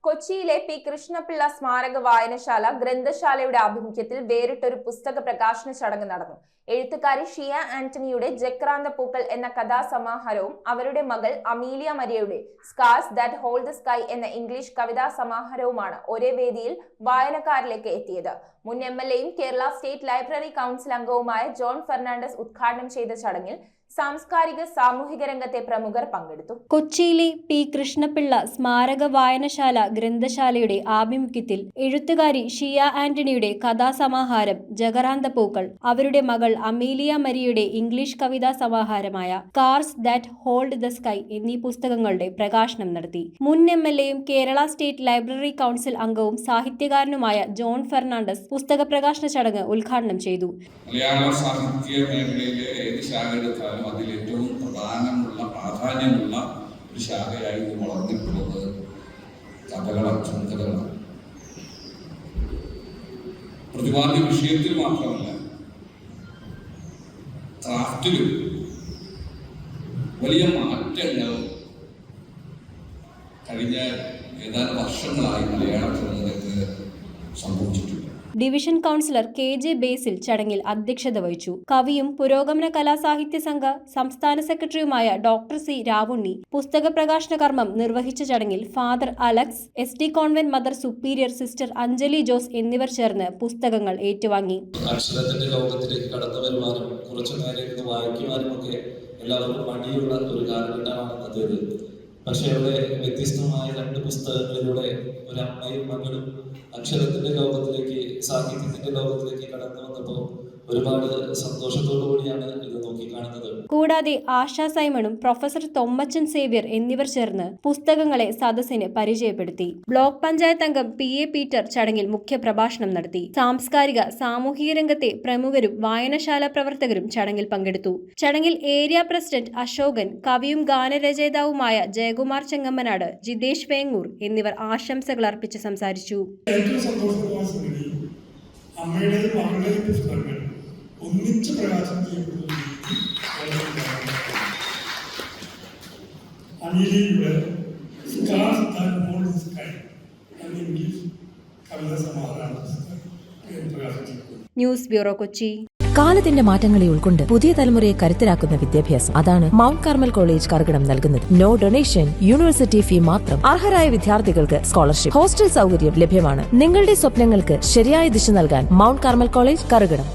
കൊച്ചിയിലെ പി കൃഷ്ണപിള്ള സ്മാരക വായനശാല ഗ്രന്ഥശാലയുടെ ആഭിമുഖ്യത്തിൽ വേറിട്ടൊരു പുസ്തക പ്രകാശന ചടങ്ങ് നടന്നു. എഴുത്തുകാരി ഷിയ ആന്റണിയുടെ ജക്രാന്ത പൂക്കൾ എന്ന കഥാസമാഹാരവും അവരുടെ മകൾ അമീലിയ മരിയയുടെ scars that hold the sky എന്ന ഇംഗ്ലീഷ് കവിതാ സമാഹാരവുമാണ് ഒരേ വേദിയിൽ വായനക്കാരിലേക്ക് എത്തിയത്. മുൻ MLA-യും കേരള സ്റ്റേറ്റ് ലൈബ്രറി കൗൺസിൽ അംഗവുമായ ജോൺ ഫെർണാണ്ടസ് ഉദ്ഘാടനം ചെയ്ത ചടങ്ങിൽ സാംസ്കാരിക സാമൂഹിക രംഗത്തെ പ്രമുഖർ പങ്കെടുത്തു. കൊച്ചിയിലെ പി കൃഷ്ണപിള്ള സ്മാരക വായനശാല ഗ്രന്ഥശാലയുടെ ആഭിമുഖ്യത്തിൽ എഴുത്തുകാരി ഷിയ ആന്റണിയുടെ കഥാസമാഹാരം ജകറാന്ത പൂക്കൾ, അവരുടെ മകൾ അമീലിയ മരിയയുടെ ഇംഗ്ലീഷ് കവിതാ സമാഹാരമായ scars that hold the sky എന്നീ പുസ്തകങ്ങളുടെ പ്രകാശനം നടത്തി. മുൻ MLA-യും കേരള സ്റ്റേറ്റ് ലൈബ്രറി കൗൺസിൽ അംഗവും സാഹിത്യകാരനുമായ ജോൺ ഫെർണാണ്ടസ് പുസ്തക പ്രകാശന ചടങ്ങ് ഉദ്ഘാടനം ചെയ്തു. അതിൽ ഏറ്റവും പ്രാധാന്യമുള്ള ഒരു ശാഖയായി വളർന്നിട്ടുള്ളത് കഥകളാണ്. പ്രതിപാദ്യ വിഷയത്തിൽ മാത്രമല്ല, ക്രാഫ്റ്റിലും വലിയ മാറ്റങ്ങൾ കഴിഞ്ഞ ഏതാനും വർഷങ്ങളായി മലയാള സിനിമയ്ക്ക് സംഭവിച്ചിട്ടുണ്ട്. ഡിവിഷൻ കൗൺസിലർ KJ ബേസിൽ ചടങ്ങിൽ അധ്യക്ഷത വഹിച്ചു. കവിയും പുരോഗമന കലാസാഹിത്യ സംഘ സംസ്ഥാന സെക്രട്ടറിയുമായ ഡോക്ടർ C. രാവുണ്ണി പുസ്തക പ്രകാശന കർമ്മം നിർവഹിച്ച ചടങ്ങിൽ father Alex, SD convent mother superior sister Anjali Jose എന്നിവർ ചേർന്ന് പുസ്തകങ്ങൾ ഏറ്റുവാങ്ങി. അക്ഷരത്തിന്റെ ലോകത്തിലേക്ക് കടന്നു വരുവാനും കുറച്ചു നേരം വായിക്കുവാനും ഒക്കെ എല്ലാവർക്കും മടിയുള്ള ഒരു കാലഘട്ടമാണ്. പക്ഷേ അവിടെ വ്യത്യസ്തമായ രണ്ട് പുസ്തകങ്ങളിലൂടെ ഒരു അമ്മയും മകളും അക്ഷരത്തിന്റെ ലോകത്തിലേക്ക്, സാഹിത്യത്തിന്റെ ലോകത്തിലേക്ക് കടന്നു വന്നപ്പോൾ ഒരുപാട് സന്തോഷത്തോടു കൂടിയാണ് ഇത് നോക്കിക്കാണുന്നത്. കൂടാതെ ആശാ സൈമണും പ്രൊഫസർ തൊമ്മച്ചൻ സേവ്യർ എന്നിവർ ചേർന്ന് പുസ്തകങ്ങളെ സദസ്സിന് പരിചയപ്പെടുത്തി. ബ്ലോക്ക് പഞ്ചായത്ത് അംഗം PA പീറ്റർ ചടങ്ങിൽ മുഖ്യ പ്രഭാഷണം നടത്തി. സാംസ്കാരിക സാമൂഹിക രംഗത്തെ പ്രമുഖരും വായനശാല പ്രവർത്തകരും ചടങ്ങിൽ പങ്കെടുത്തു. ചടങ്ങിൽ ഏരിയ പ്രസിഡന്റ് അശോകൻ, കവിയും ഗാനരചയിതാവുമായ ജയകുമാർ ചെങ്ങമ്മനാട്, ജിതേഷ് വേങ്ങൂർ എന്നിവർ ആശംസകൾ അർപ്പിച്ച് സംസാരിച്ചു. ഒന്നിച്ച് പ്രകാശനം ചെയ്യപ്പെടുന്ന അമീലിയയുടെ scars that hold the sky എന്ന ഇംഗ്ലീഷ് കവിതാ സമാഹാരമാണ് പ്രകാശനം ചെയ്യപ്പെടുന്നത്. News bureau, Kochi. കാലത്തിന്റെ മാറ്റങ്ങളെ ഉൾക്കൊണ്ട് പുതിയ തലമുറയെ കരുത്തരാക്കുന്ന വിദ്യാഭ്യാസം, അതാണ് മൗണ്ട് കാർമൽ കോളേജ് കറുകടം നൽകുന്നത്. നോ ഡൊണേഷൻ, യൂണിവേഴ്സിറ്റി ഫീ മാത്രം. അർഹരായ വിദ്യാർത്ഥികൾക്ക് സ്കോളർഷിപ്പ്, ഹോസ്റ്റൽ സൗകര്യം ലഭ്യമാണ്. നിങ്ങളുടെ സ്വപ്നങ്ങൾക്ക് ശരിയായ ദിശ നൽകാൻ മൗണ്ട് കാർമൽ കോളേജ് കറുകടം.